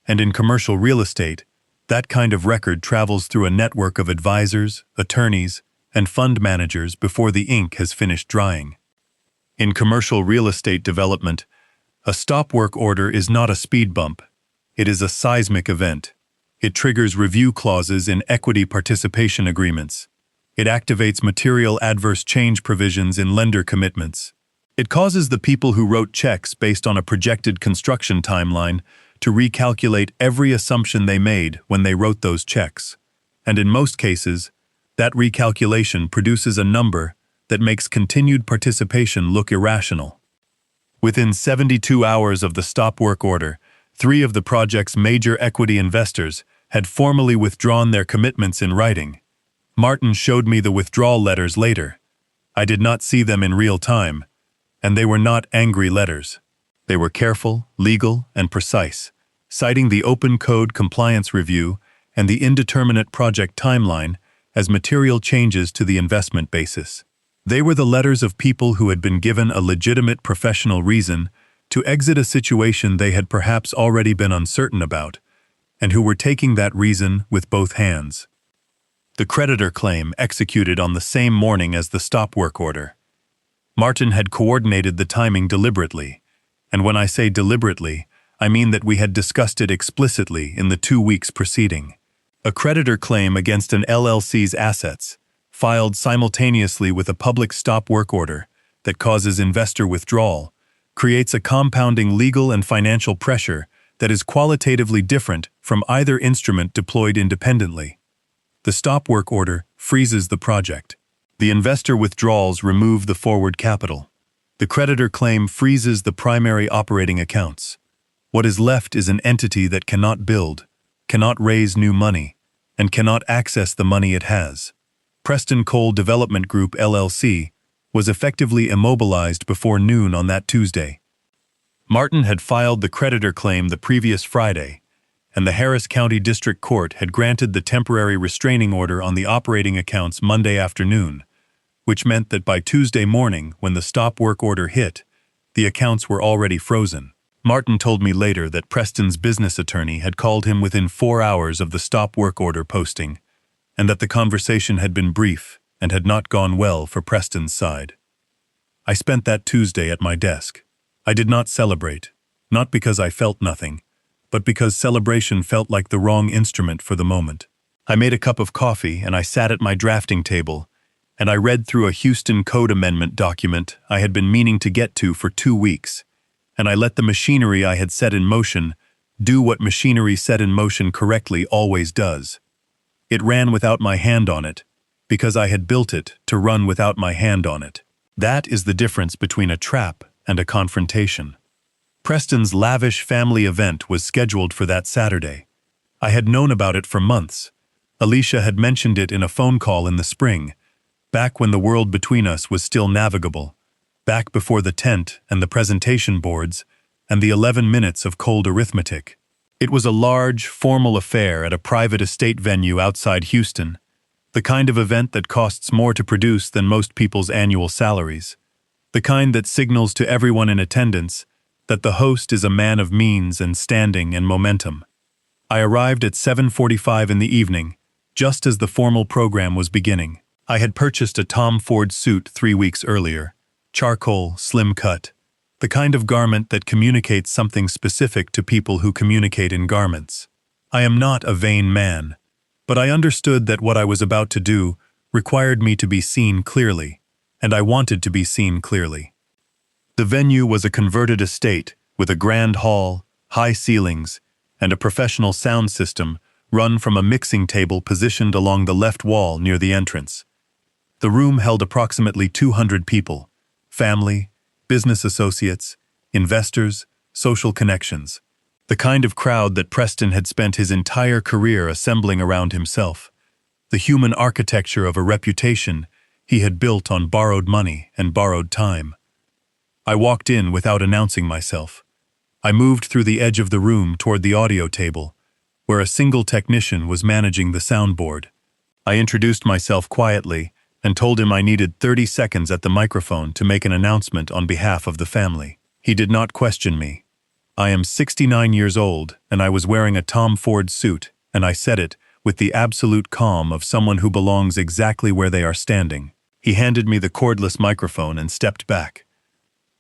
and in commercial real estate, that kind of record travels through a network of advisors, attorneys, and fund managers before the ink has finished drying. In commercial real estate development, a stop work order is not a speed bump. It is a seismic event. It triggers review clauses in equity participation agreements. It activates material adverse change provisions in lender commitments. It causes the people who wrote checks based on a projected construction timeline to recalculate every assumption they made when they wrote those checks. And in most cases, that recalculation produces a number that makes continued participation look irrational. Within 72 hours of the stop work order, 3 of the project's major equity investors had formally withdrawn their commitments in writing. Martin showed me the withdrawal letters later. I did not see them in real time, and they were not angry letters. They were careful, legal, and precise, citing the Open Code Compliance Review and the indeterminate project timeline as material changes to the investment basis. They were the letters of people who had been given a legitimate professional reason to exit a situation they had perhaps already been uncertain about, and who were taking that reason with both hands. The creditor claim executed on the same morning as the stop work order. Martin had coordinated the timing deliberately, and when I say deliberately, I mean that we had discussed it explicitly in the 2 weeks preceding. A creditor claim against an LLC's assets, filed simultaneously with a public stop work order that causes investor withdrawal, creates a compounding legal and financial pressure that is qualitatively different from either instrument deployed independently. The stop work order freezes the project. The investor withdrawals remove the forward capital. The creditor claim freezes the primary operating accounts. What is left is an entity that cannot build, cannot raise new money, and cannot access the money it has. Preston Coal Development Group LLC was effectively immobilized before noon on that Tuesday. Martin had filed the creditor claim the previous Friday, and the Harris County District Court had granted the temporary restraining order on the operating accounts Monday afternoon, which meant that by Tuesday morning, when the stop work order hit, the accounts were already frozen. Martin told me later that Preston's business attorney had called him within 4 hours of the stop work order posting, and that the conversation had been brief and had not gone well for Preston's side. I spent that Tuesday at my desk. I did not celebrate, not because I felt nothing, but because celebration felt like the wrong instrument for the moment. I made a cup of coffee and I sat at my drafting table, and I read through a Houston Code Amendment document I had been meaning to get to for 2 weeks, and I let the machinery I had set in motion do what machinery set in motion correctly always does. It ran without my hand on it, because I had built it to run without my hand on it. That is the difference between a trap and a confrontation. Preston's lavish family event was scheduled for that Saturday. I had known about it for months. Alicia had mentioned it in a phone call in the spring, back when the world between us was still navigable, back before the tent and the presentation boards and the 11 minutes of cold arithmetic. It was a large, formal affair at a private estate venue outside Houston, the kind of event that costs more to produce than most people's annual salaries. The kind that signals to everyone in attendance that the host is a man of means and standing and momentum. I arrived at 7:45 in the evening, just as the formal program was beginning. I had purchased a Tom Ford suit 3 weeks earlier, charcoal, slim cut, the kind of garment that communicates something specific to people who communicate in garments. I am not a vain man, but I understood that what I was about to do required me to be seen clearly, and I wanted to be seen clearly. The venue was a converted estate with a grand hall, high ceilings, and a professional sound system run from a mixing table positioned along the left wall near the entrance. The room held approximately 200 people, family, business associates, investors, social connections, the kind of crowd that Preston had spent his entire career assembling around himself, the human architecture of a reputation he had built on borrowed money and borrowed time. I walked in without announcing myself. I moved through the edge of the room toward the audio table, where a single technician was managing the soundboard. I introduced myself quietly and told him I needed 30 seconds at the microphone to make an announcement on behalf of the family. He did not question me. I am 69 years old, and I was wearing a Tom Ford suit, and I said it with the absolute calm of someone who belongs exactly where they are standing. He handed me the cordless microphone and stepped back.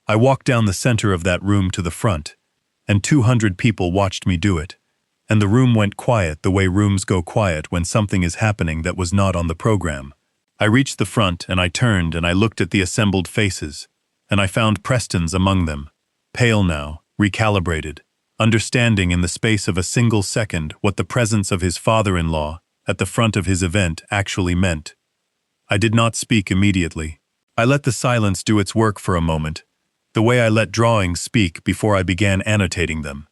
I walked down the center of that room to the front, and 200 people watched me do it, and the room went quiet the way rooms go quiet when something is happening that was not on the program. I reached the front and I turned and I looked at the assembled faces, and I found Preston's among them, pale now, recalibrated, understanding in the space of a single second what the presence of his father-in-law at the front of his event actually meant. I did not speak immediately. I let the silence do its work for a moment, the way I let drawings speak before I began annotating them.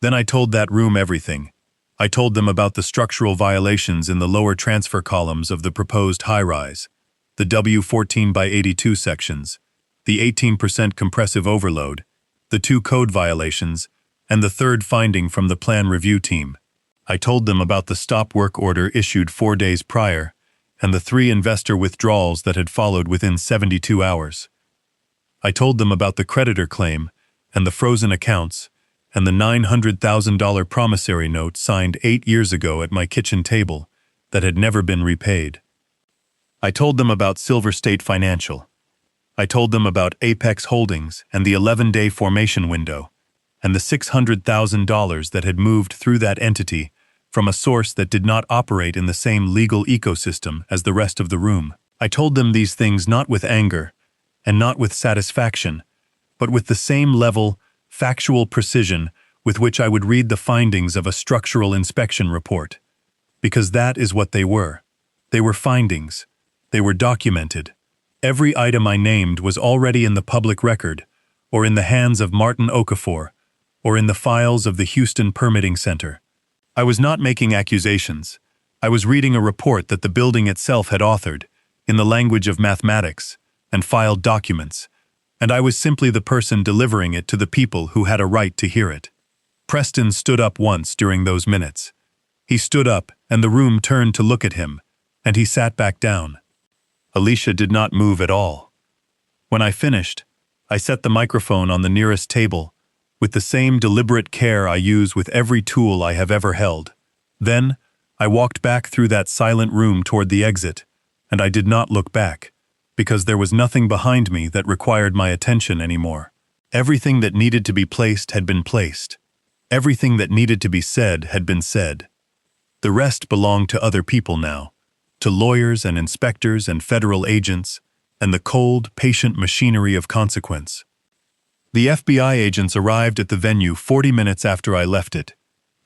Then I told that room everything. I told them about the structural violations in the lower transfer columns of the proposed high-rise, the W14 by 82 sections, the 18% compressive overload, the 2 code violations, and the 3rd finding from the plan review team. I told them about the stop work order issued 4 days prior, and the 3 investor withdrawals that had followed within 72 hours. I told them about the creditor claim, and the frozen accounts, and the $900,000 promissory note signed 8 years ago at my kitchen table that had never been repaid. I told them about Silver State Financial. I told them about Apex Holdings and the 11-day formation window, and the $600,000 that had moved through that entity from a source that did not operate in the same legal ecosystem as the rest of the room. I told them these things not with anger and not with satisfaction, but with the same level, factual precision with which I would read the findings of a structural inspection report. Because that is what they were. They were findings. They were documented. Every item I named was already in the public record, or in the hands of Martin Okafor, or in the files of the Houston Permitting Center. I was not making accusations. I was reading a report that the building itself had authored, in the language of mathematics, and filed documents, and I was simply the person delivering it to the people who had a right to hear it. Preston stood up once during those minutes. He stood up, and the room turned to look at him, and he sat back down. Alicia did not move at all. When I finished, I set the microphone on the nearest table, with the same deliberate care I use with every tool I have ever held. Then, I walked back through that silent room toward the exit, and I did not look back, because there was nothing behind me that required my attention anymore. Everything that needed to be placed had been placed. Everything that needed to be said had been said. The rest belonged to other people now, to lawyers and inspectors and federal agents, and the cold, patient machinery of consequence. The FBI agents arrived at the venue 40 minutes after I left it.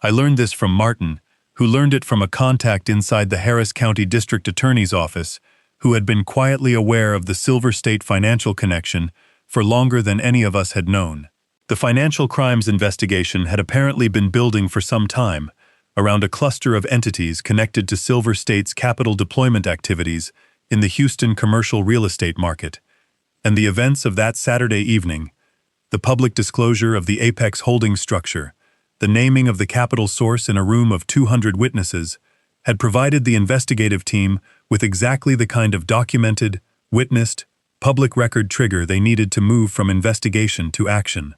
I learned this from Martin, who learned it from a contact inside the Harris County District Attorney's office, who had been quietly aware of the Silver State financial connection for longer than any of us had known. The financial crimes investigation had apparently been building for some time around a cluster of entities connected to Silver State's capital deployment activities in the Houston commercial real estate market, and the events of that Saturday evening, the public disclosure of the Apex Holdings structure, the naming of the capital source in a room of 200 witnesses, had provided the investigative team with exactly the kind of documented, witnessed, public record trigger they needed to move from investigation to action.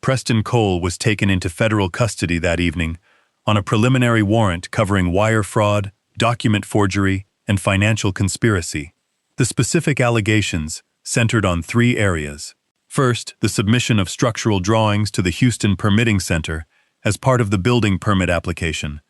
Preston Cole was taken into federal custody that evening on a preliminary warrant covering wire fraud, document forgery, and financial conspiracy. The specific allegations centered on three areas. First, the submission of structural drawings to the Houston Permitting Center as part of the building permit application,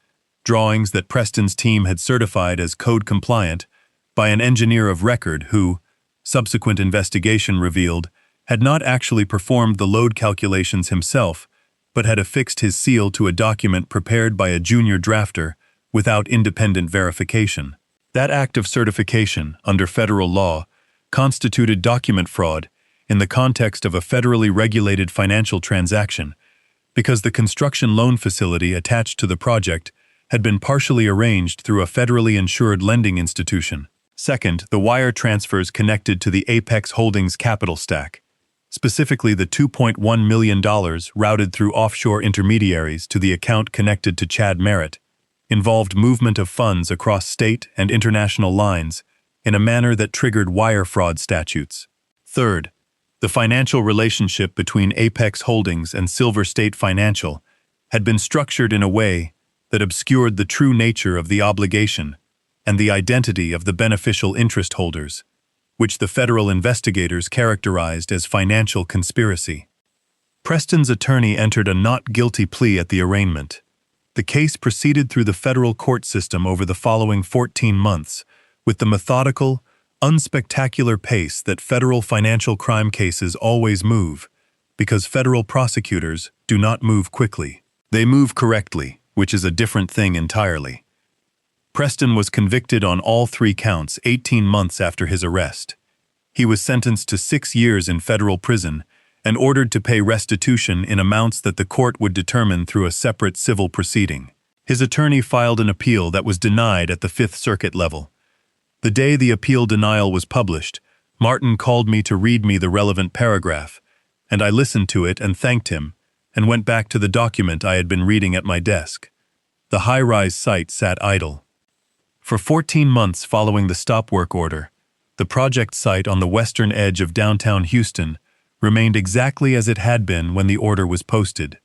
drawings that Preston's team had certified as code compliant by an engineer of record who, subsequent investigation revealed, had not actually performed the load calculations himself, but had affixed his seal to a document prepared by a junior drafter without independent verification. That act of certification, under federal law, constituted document fraud in the context of a federally regulated financial transaction, because the construction loan facility attached to the project had been partially arranged through a federally insured lending institution. Second, the wire transfers connected to the Apex Holdings capital stack, specifically the $2.1 million routed through offshore intermediaries to the account connected to Chad Merritt, involved movement of funds across state and international lines in a manner that triggered wire fraud statutes. Third, the financial relationship between Apex Holdings and Silver State Financial had been structured in a way that obscured the true nature of the obligation and the identity of the beneficial interest holders, which the federal investigators characterized as financial conspiracy. Preston's attorney entered a not guilty plea at the arraignment. The case proceeded through the federal court system over the following 14 months, with the methodical, unspectacular pace that federal financial crime cases always move, because federal prosecutors do not move quickly. They move correctly, which is a different thing entirely. Preston was convicted on all three counts 18 months after his arrest. He was sentenced to 6 years in federal prison and ordered to pay restitution in amounts that the court would determine through a separate civil proceeding. His attorney filed an appeal that was denied at the Fifth Circuit level. The day the appeal denial was published, Martin called me to read me the relevant paragraph, and I listened to it and thanked him, and went back to the document I had been reading at my desk. The high-rise site sat idle. For 14 months following the stop work order, the project site on the western edge of downtown Houston remained exactly as it had been when the order was posted.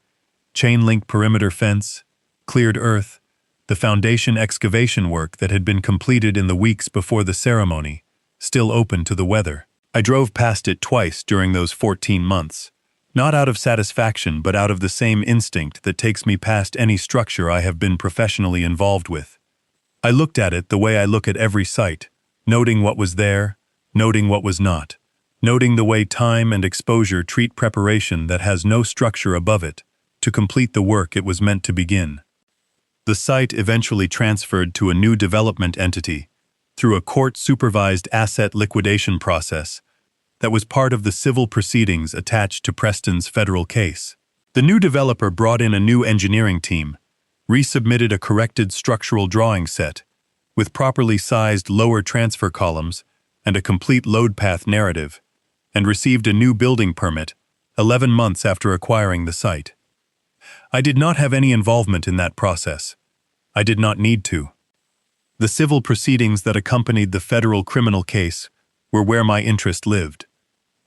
Chain-link perimeter fence, cleared earth, the foundation excavation work that had been completed in the weeks before the ceremony, still open to the weather. I drove past it twice during those 14 months, not out of satisfaction but out of the same instinct that takes me past any structure I have been professionally involved with. I looked at it the way I look at every site, noting what was there, noting what was not, noting the way time and exposure treat preparation that has no structure above it to complete the work it was meant to begin. The site eventually transferred to a new development entity through a court-supervised asset liquidation process that was part of the civil proceedings attached to Preston's federal case. The new developer brought in a new engineering team, resubmitted a corrected structural drawing set, with properly sized lower transfer columns and a complete load path narrative, and received a new building permit 11 months after acquiring the site. I did not have any involvement in that process. I did not need to. The civil proceedings that accompanied the federal criminal case were where my interest lived.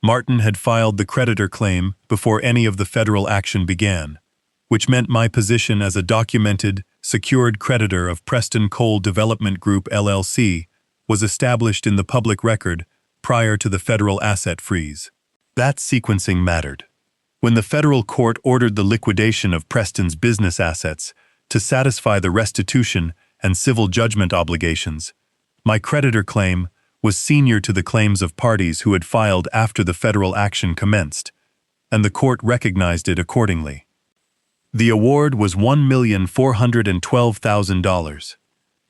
Martin had filed the creditor claim before any of the federal action began, which meant my position as a documented, secured creditor of Preston Cole Development Group LLC was established in the public record prior to the federal asset freeze. That sequencing mattered. When the federal court ordered the liquidation of Preston's business assets to satisfy the restitution and civil judgment obligations, my creditor claim was senior to the claims of parties who had filed after the federal action commenced, and the court recognized it accordingly. The award was $1,412,000.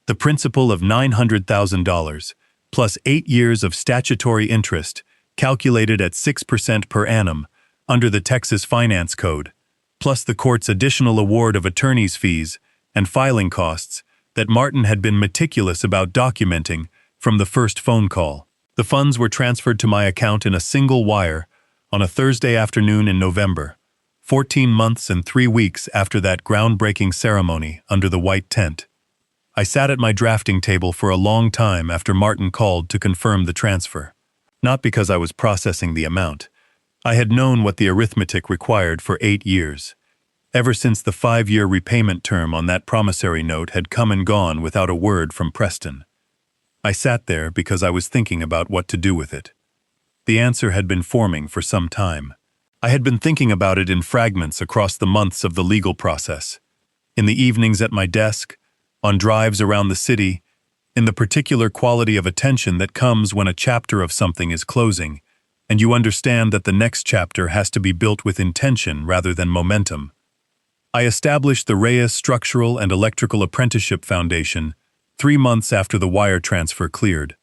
The principal of $900,000, plus 8 years of statutory interest, calculated at 6% per annum under the Texas Finance Code, plus the court's additional award of attorney's fees and filing costs that Martin had been meticulous about documenting from the first phone call. The funds were transferred to my account in a single wire on a Thursday afternoon in November, 14 months and 3 weeks after that groundbreaking ceremony under the white tent. I sat at my drafting table for a long time after Martin called to confirm the transfer. Not because I was processing the amount. I had known what the arithmetic required for 8 years. Ever since the 5-year repayment term on that promissory note had come and gone without a word from Preston. I sat there because I was thinking about what to do with it. The answer had been forming for some time. I had been thinking about it in fragments across the months of the legal process. In the evenings at my desk, on drives around the city, in the particular quality of attention that comes when a chapter of something is closing, and you understand that the next chapter has to be built with intention rather than momentum. I established the Reyes Structural and Electrical Apprenticeship Foundation 3 months after the wire transfer cleared.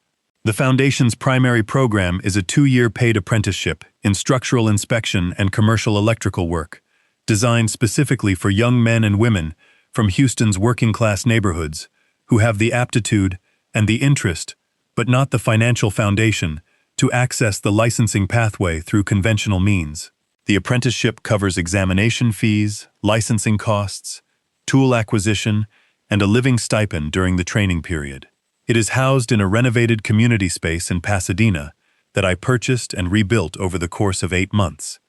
The foundation's primary program is a 2-year paid apprenticeship in structural inspection and commercial electrical work, designed specifically for young men and women from Houston's working-class neighborhoods who have the aptitude and the interest, but not the financial foundation, to access the licensing pathway through conventional means. The apprenticeship covers examination fees, licensing costs, tool acquisition, and a living stipend during the training period. It is housed in a renovated community space in Pasadena that I purchased and rebuilt over the course of 8 months,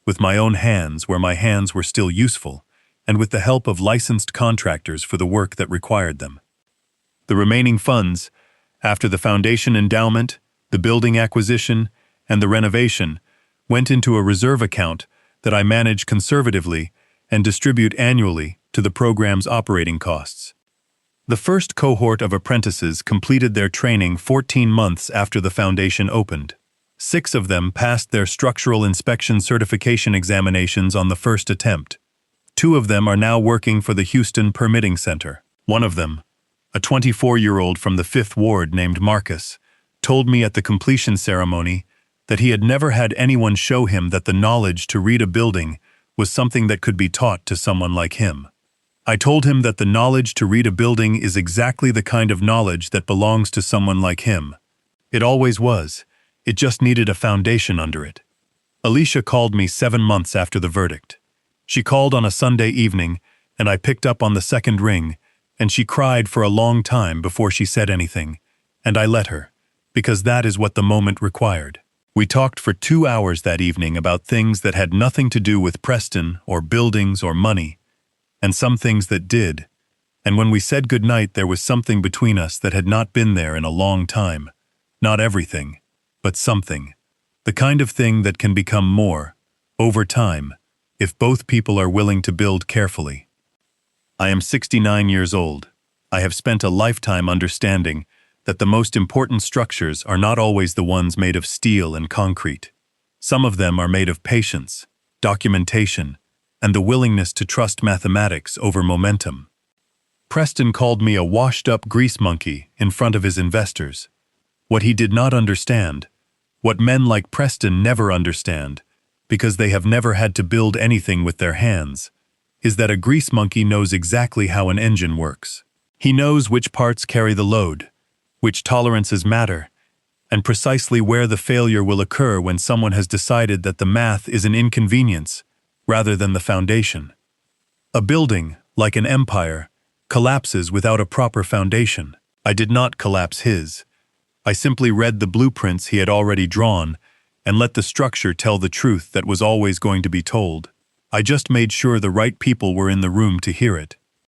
with my own hands where my hands were still useful, and with the help of licensed contractors for the work that required them. The remaining funds, after the foundation endowment, the building acquisition, and the renovation, went into a reserve account that I manage conservatively and distribute annually to the program's operating costs. The first cohort of apprentices completed their training 14 months after the foundation opened. 6 of them passed their structural inspection certification examinations on the first attempt. 2 of them are now working for the Houston Permitting Center. One of them, a 24-year-old from the 5th Ward named Marcus, told me at the completion ceremony that he had never had anyone show him that the knowledge to read a building was something that could be taught to someone like him. I told him that the knowledge to read a building is exactly the kind of knowledge that belongs to someone like him. It always was. It just needed a foundation under it. Alicia called me 7 months after the verdict. She called on a Sunday evening, and I picked up on the second ring, and she cried for a long time before she said anything, and I let her, because that is what the moment required. We talked for 2 hours that evening about things that had nothing to do with Preston or buildings or money, and some things that did, and when we said goodnight there was something between us that had not been there in a long time. Not everything, but something. The kind of thing that can become more, over time, if both people are willing to build carefully. I am 69 years old. I have spent a lifetime understanding that the most important structures are not always the ones made of steel and concrete. Some of them are made of patience, documentation, and the willingness to trust mathematics over momentum. Preston called me a washed-up grease monkey in front of his investors. What he did not understand, what men like Preston never understand, because they have never had to build anything with their hands, is that a grease monkey knows exactly how an engine works. He knows which parts carry the load, which tolerances matter, and precisely where the failure will occur when someone has decided that the math is an inconvenience rather than the foundation. A building, like an empire, collapses without a proper foundation. I did not collapse his. I simply read the blueprints he had already drawn and let the structure tell the truth that was always going to be told. I just made sure the right people were in the room to hear it.